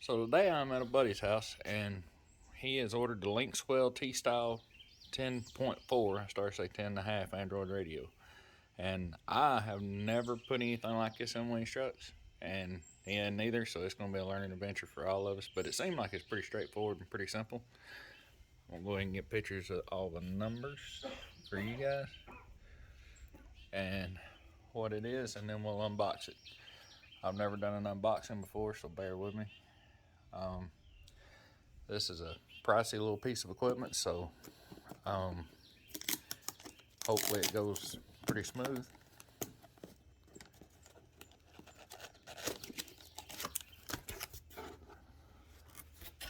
So today I'm at a buddy's house and he has ordered the LINKSWELL T-Style 10.4, I started to say 10.5 Android radio. And I have never put anything like this in one of these trucks, and he hadn't either, so it's going to be a learning adventure for all of us. But it seemed like it's pretty straightforward and pretty simple. I'll go ahead and get pictures of all the numbers for you guys and what it is, and then we'll unbox it. I've never done an unboxing before, so bear with me. This is a pricey little piece of equipment, so hopefully it goes pretty smooth.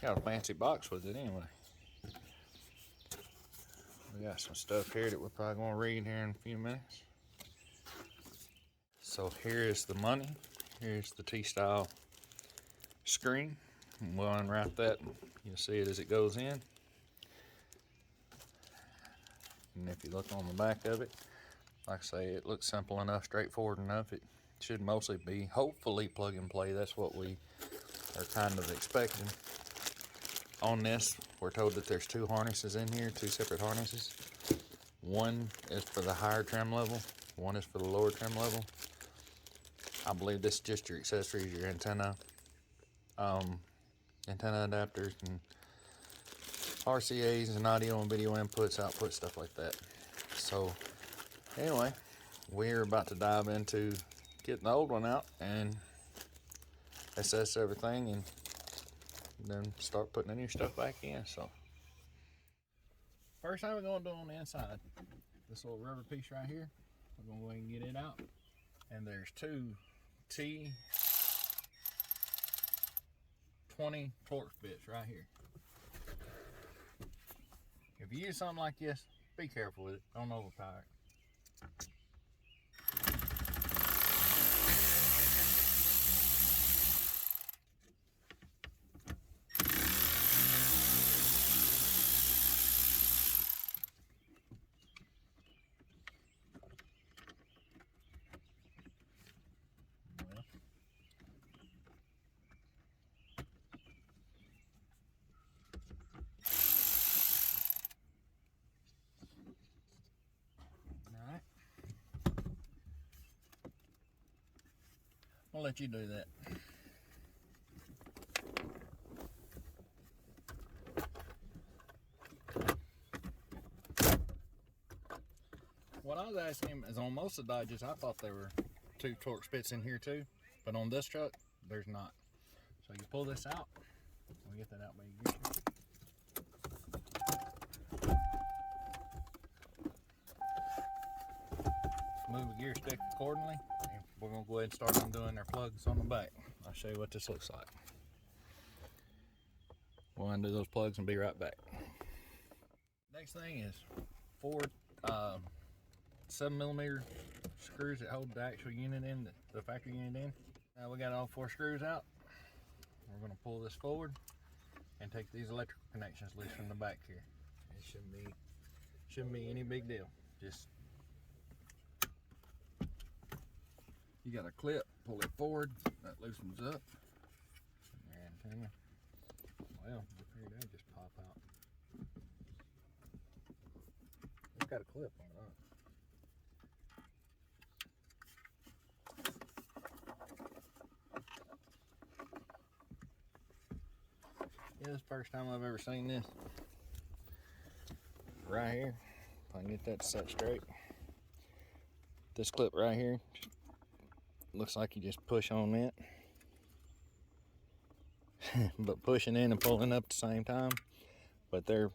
Got a fancy box with it anyway. We got some stuff here that we're probably going to read here in a few minutes. So here is the money. Here's the T-Style screen. We'll unwrap that. You'll see it as it goes in. And if you look on the back of it, like I say, it looks simple enough, straightforward enough. It should mostly be, hopefully, plug and play. That's what we are kind of expecting. On this, we're told that there's two harnesses in here, two separate harnesses. One is for the higher trim level, one is for the lower trim level. I believe this is just your accessories, your antenna, antenna adapters, and RCAs, and audio and video inputs, outputs, stuff like that. So anyway, we're about to dive into getting the old one out and assess everything, and then start putting the new stuff back in. So first thing we're going to do on the inside, this little rubber piece right here, we're going to go ahead and get it out. And there's two T20 torque bits right here. If you use something like this, be careful with it. Don't overpower it. I'll let you do that. What I was asking him is, on most of the Dodges, I thought there were two torque spits in here too, but on this truck, there's not. So you pull this out. We'll get that out by your gear stick. Move the gear stick accordingly. And we're going to go ahead and start undoing their plugs on the back. I'll show you what this looks like. We'll undo those plugs and be right back. Next thing is 4 7mm screws that hold the actual unit in, the factory unit in. Now we got all 4 screws out. We're going to pull this forward and take these electrical connections loose from the back here. It shouldn't be any big deal. Just, you got a clip, pull it forward, that loosens up. Your antenna, well, I figured that'd just pop out. It's got a clip on it. Yeah, this is the first time I've ever seen this. Right here, if I can get that set straight. This clip right here, looks like you just push on it. But pushing in and pulling up at the same time. But they're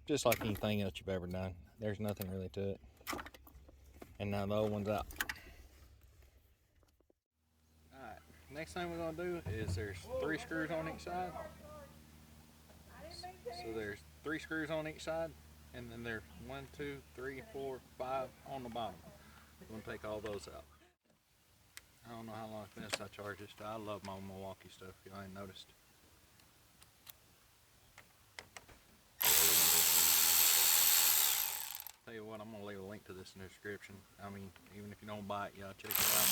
just like anything else you've ever done. There's nothing really to it. And now the old one's out. Alright, next thing we're going to do is there's 3 screws on each side. So there's 3 screws on each side, and then there's 1, 2, 3, 4, 5 on the bottom. We're going to take all those out. I don't know how long it's been since I charged this. I love my Milwaukee stuff, if you ain't noticed. Tell you what, I'm going to leave a link to this in the description. I mean, even if you don't buy it, y'all check it out.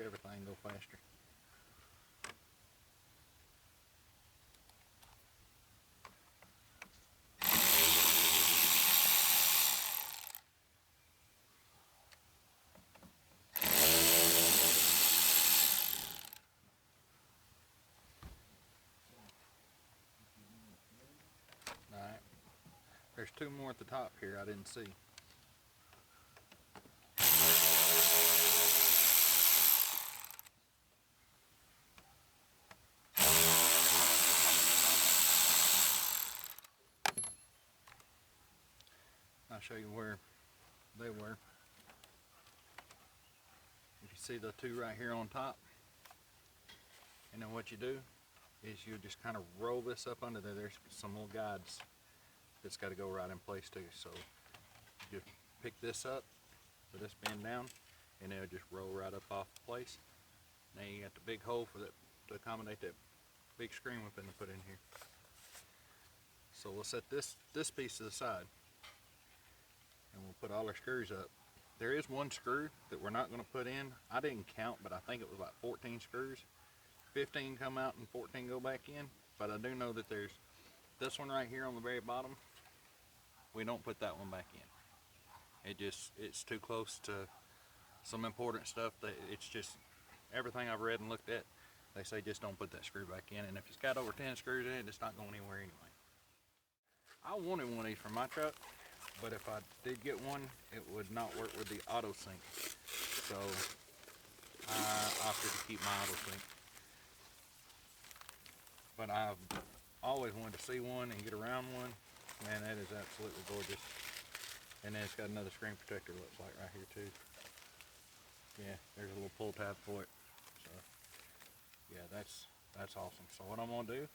everything go faster. Alright, there's two more at the top here I didn't see. I'll show you where they were. If you see the two right here on top, and then what you do is you just kind of roll this up under there. There's some little guides that's got to go right in place too. So you just pick this up, put this bend down, and it'll just roll right up off the place. Now you got the big hole for that to accommodate that big screen we're going to put in here. So we'll set this piece to the side, and we'll put all our screws up. There is one screw that we're not going to put in. I didn't count, but I think it was like 14 screws. 15 come out and 14 go back in. But I do know that there's this one right here on the very bottom. We don't put that one back in. It's too close to some important stuff that it's just, everything I've read and looked at, they say just don't put that screw back in. And if it's got over 10 screws in it, it's not going anywhere anyway. I wanted one of these for my truck, but if I did get one, it would not work with the Autosync. So I opted to keep my Autosync. But I've always wanted to see one and get around one. Man, that is absolutely gorgeous. And then it's got another screen protector, looks like, right here too. Yeah, there's a little pull tab for it. So yeah, that's awesome. So what I'm gonna do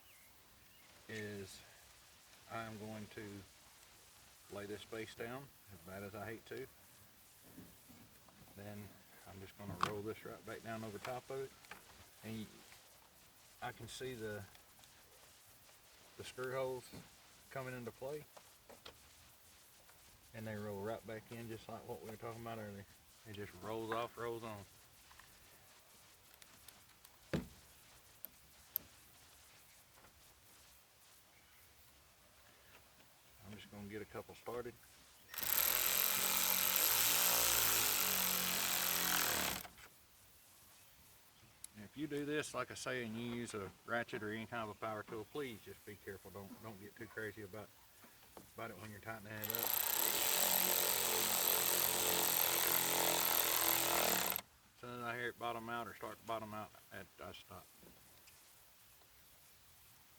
is I'm going to lay this face down, as bad as I hate to. Then I'm just going to roll this right back down over top of it. And I can see the screw holes coming into play. And they roll right back in just like what we were talking about earlier. It just rolls off, rolls on. I'm just going to get a couple started. And if you do this, like I say, and you use a ratchet or any kind of a power tool, please just be careful. Don't get too crazy about it when you're tightening it up. As soon as I hear it bottom out or start to bottom out, I stop.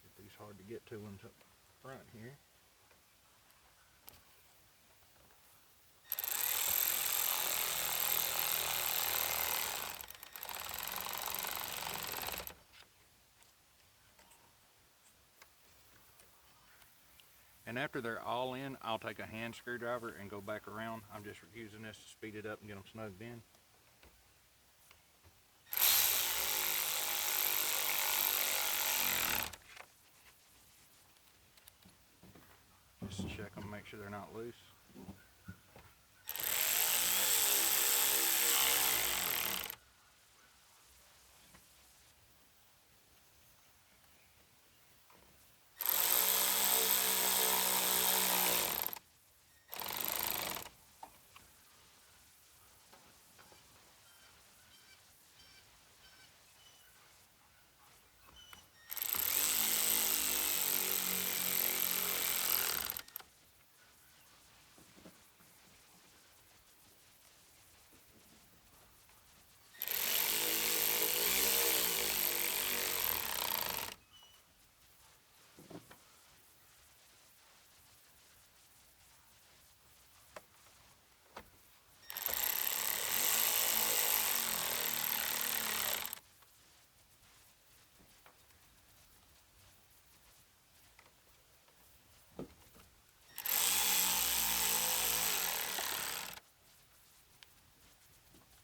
Get these hard to get to ones up front here. And after they're all in, I'll take a hand screwdriver and go back around. I'm just using this to speed it up and get them snugged in. Just check them, make sure they're not loose.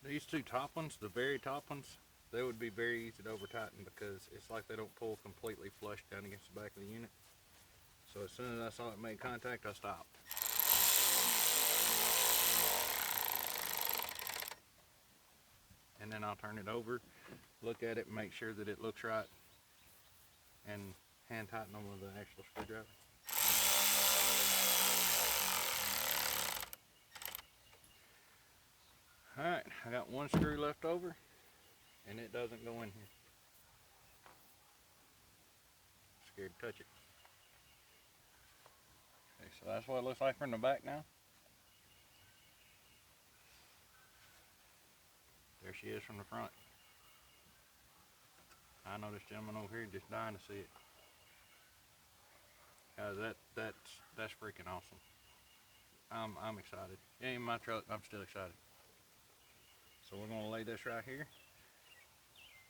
These two top ones, the very top ones, they would be very easy to over tighten because it's like they don't pull completely flush down against the back of the unit. So as soon as I saw it make contact, I stopped. And then I'll turn it over, look at it, make sure that it looks right, and hand tighten them with the actual screwdriver. Alright, I got one screw left over, and it doesn't go in here. Scared to touch it. Okay, so that's what it looks like from the back now. There she is from the front. I know this gentleman over here just dying to see it. Guys, that's freaking awesome. I'm excited. It ain't my truck, I'm still excited. So we're gonna lay this right here.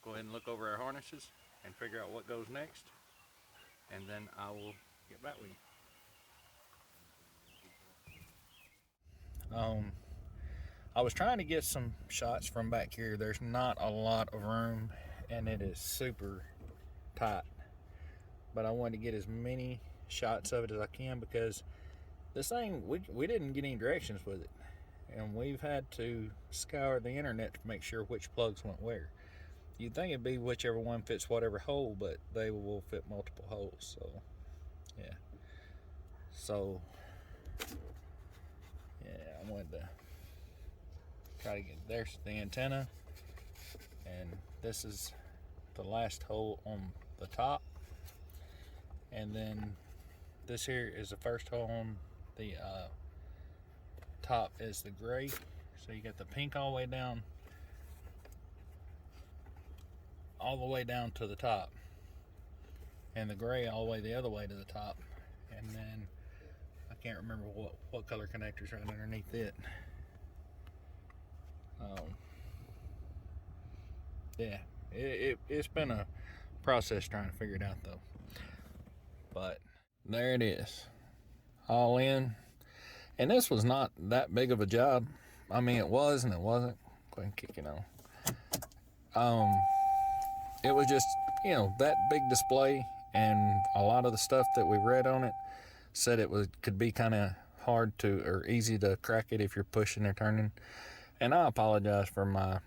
Go ahead and look over our harnesses and figure out what goes next. And then I will get back with you. I was trying to get some shots from back here. There's not a lot of room and it is super tight. But I wanted to get as many shots of it as I can because this thing, we didn't get any directions with it. And we've had to scour the internet to make sure which plugs went where. You'd think it'd be whichever one fits whatever hole, but they will fit multiple holes, so yeah. So yeah, I wanted to try to get, there's the antenna, and this is the last hole on the top, and then this here is the first hole on the top is the gray. So you got the pink all the way down to the top, and the gray all the way the other way to the top, and then I can't remember what color connector's right underneath it. Yeah, it's been a process trying to figure it out though, but there it is, all in. And this was not that big of a job. I mean, it was and it wasn't. Go ahead and kick it on. It was just, you know, that big display, and a lot of the stuff that we read on it said it could be kind of hard to, or easy to crack it if you're pushing or turning. And I apologize for my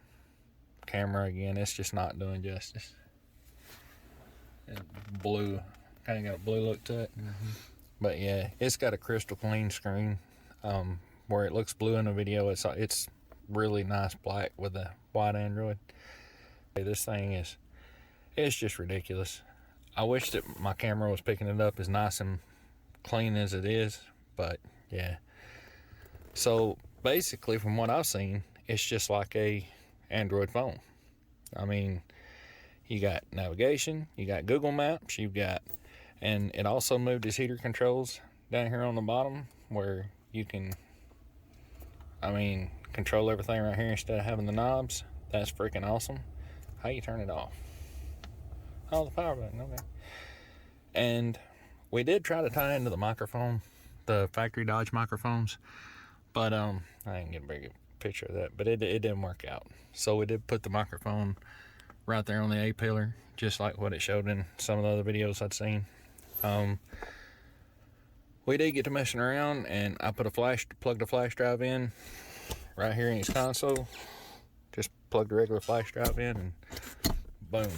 camera again. It's just not doing justice. It's blue, kind of got a blue look to it. But yeah, it's got a crystal clean screen. Where it looks blue in the video, it's really nice black with a white Android. This thing it's just ridiculous. I wish that my camera was picking it up as nice and clean as it is, but yeah. So basically, from what I've seen, it's just like a Android phone. I mean, you got navigation, you got Google Maps, and it also moved its heater controls down here on the bottom where you can, control everything right here instead of having the knobs. That's freaking awesome. How you turn it off? Oh, the power button, okay. And we did try to tie into the microphone, the factory Dodge microphones, but I didn't get a very good picture of that, but it didn't work out. So we did put the microphone right there on the A-pillar, just like what it showed in some of the other videos I'd seen. We did get to messing around, and I plugged a flash drive in right here in its console. Just plugged a regular flash drive in, and boom.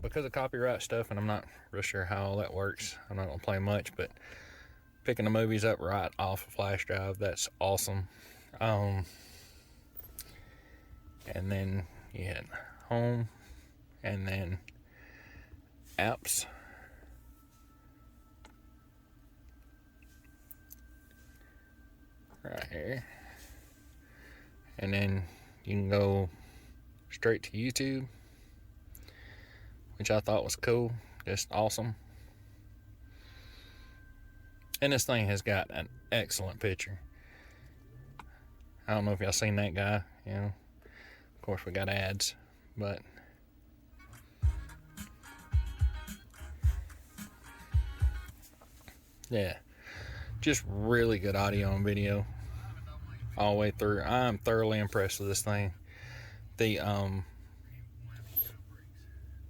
Because of copyright stuff, and I'm not real sure how all that works, I'm not gonna play much, but picking the movies up right off a flash drive, that's awesome. And then you hit home, and then apps. Right here, and then you can go straight to YouTube, which I thought was cool, just awesome. And this thing has got an excellent picture. I don't know if y'all seen that guy, you know. Of course we got ads, but yeah, just really good audio and video all the way through. I'm thoroughly impressed with this thing. The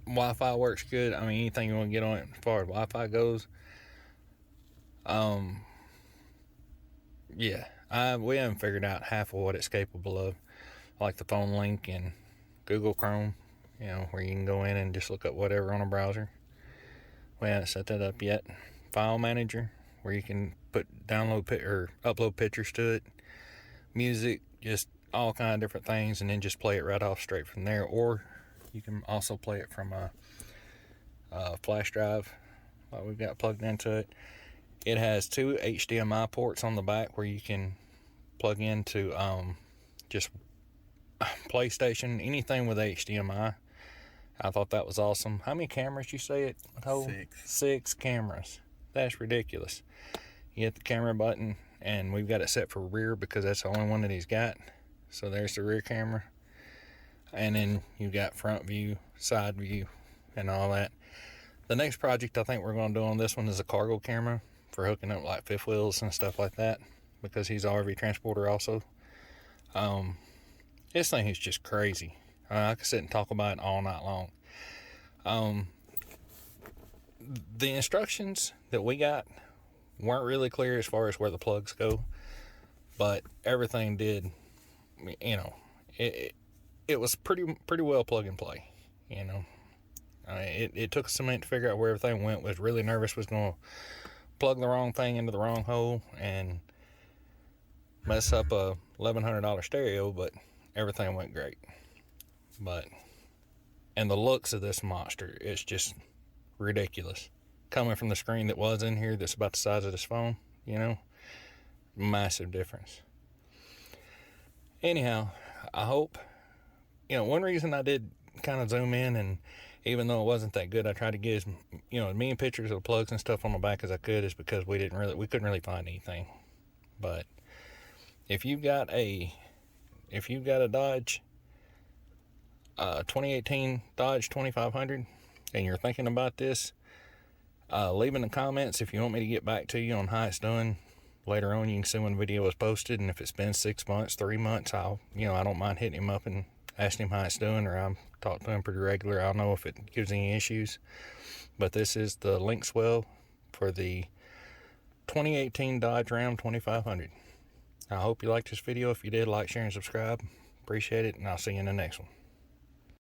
Wi-Fi works good. I mean, anything you want to get on it as far as Wi-Fi goes. Yeah, we haven't figured out half of what it's capable of, like the phone link and Google Chrome, you know, where you can go in and just look up whatever on a browser. We haven't set that up yet. File manager, where you can upload pictures to it, music, just all kind of different things, and then just play it right off straight from there. Or you can also play it from a flash drive like we've got plugged into it. It has 2 HDMI ports on the back where you can plug into just PlayStation, anything with HDMI. I thought that was awesome. How many cameras you say it would hold? 6. 6 cameras. That's ridiculous. You hit the camera button, and we've got it set for rear because that's the only one that he's got. So there's the rear camera. And then you've got front view, side view, and all that. The next project I think we're going to do on this one is a cargo camera for hooking up like fifth wheels and stuff like that, because he's an RV transporter also. This thing is just crazy. I could sit and talk about it all night long. The instructions that we got weren't really clear as far as where the plugs go, but everything did, you know, it was pretty well plug and play, you know. It took us a minute to figure out where everything went. Was really nervous was going to plug the wrong thing into the wrong hole and mess up a $1,100 stereo, but everything went great. And the looks of this monster, it's just ridiculous. Coming from the screen that was in here, that's about the size of this phone, you know, massive difference. Anyhow, I hope, you know, one reason I did kind of zoom in, and even though it wasn't that good, I tried to get as, you know, as many pictures of the plugs and stuff on the back as I could, is because we couldn't really find anything. But if you've got a Dodge 2018 Dodge 2500 and you're thinking about this, leave in the comments if you want me to get back to you on how it's done. Later on, you can see when the video is posted, and if it's been 6 months, 3 months, I don't mind hitting him up and asking him how it's doing, or I'm talking to him pretty regular. I'll know if it gives any issues. But this is the LINKSWELL for the 2018 Dodge Ram 2500. I hope you liked this video. If you did, like, share, and subscribe. Appreciate it, and I'll see you in the next one.